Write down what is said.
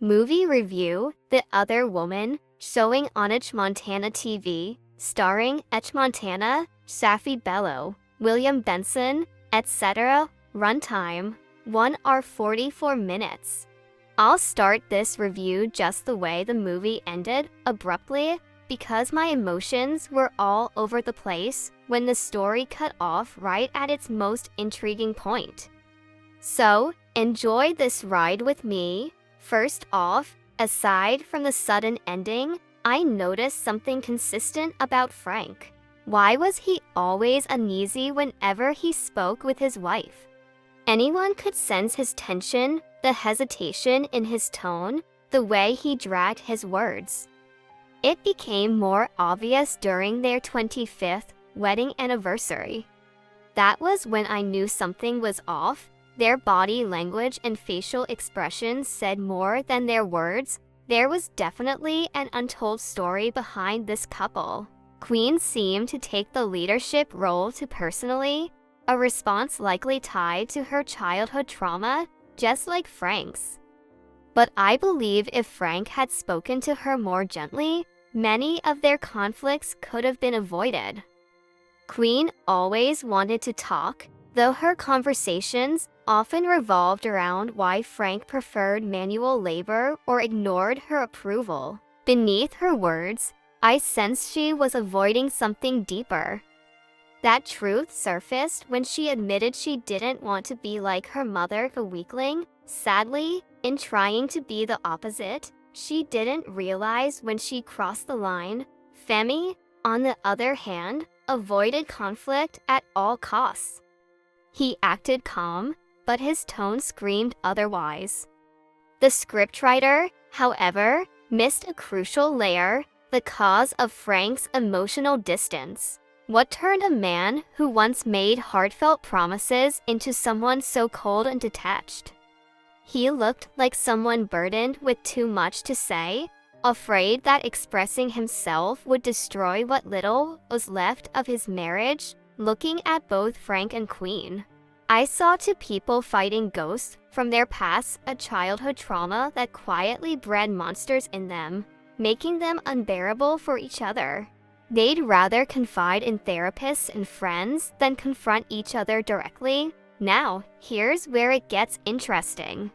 Movie review: The Other Woman, showing on Montana TV, starring Montana, Safi Bello, William Benson, etc. Runtime: 1 hour 44 minutes. I'll start this review just the way the movie ended, abruptly, because my emotions were all over the place when the story cut off right at its most intriguing point. So, enjoy this ride with me. First off, aside from the sudden ending, I noticed something consistent about Frank. Why was he always uneasy whenever he spoke with his wife? Anyone could sense his tension, the hesitation in his tone, the way he dragged his words. It became more obvious during their 25th wedding anniversary. That was when I knew something was off. Their body language and facial expressions said more than their words. There was definitely an untold story behind this couple. Queen seemed to take the leadership role too personally, a response likely tied to her childhood trauma, just like Frank's. But I believe if Frank had spoken to her more gently, many of their conflicts could have been avoided. Queen always wanted to talk, though her conversations often revolved around why Frank preferred manual labor or ignored her approval. Beneath her words, I sensed she was avoiding something deeper. That truth surfaced when she admitted she didn't want to be like her mother, a weakling. Sadly, in trying to be the opposite, she didn't realize when she crossed the line. Femi, on the other hand, avoided conflict at all costs. He acted calm, but his tone screamed otherwise. The scriptwriter, however, missed a crucial layer: the cause of Frank's emotional distance. What turned a man who once made heartfelt promises into someone so cold and detached? He looked like someone burdened with too much to say, afraid that expressing himself would destroy what little was left of his marriage. Looking at both Frank and Queen, I saw two people fighting ghosts from their past, a childhood trauma that quietly bred monsters in them, making them unbearable for each other. They'd rather confide in therapists and friends than confront each other directly. Now, here's where it gets interesting.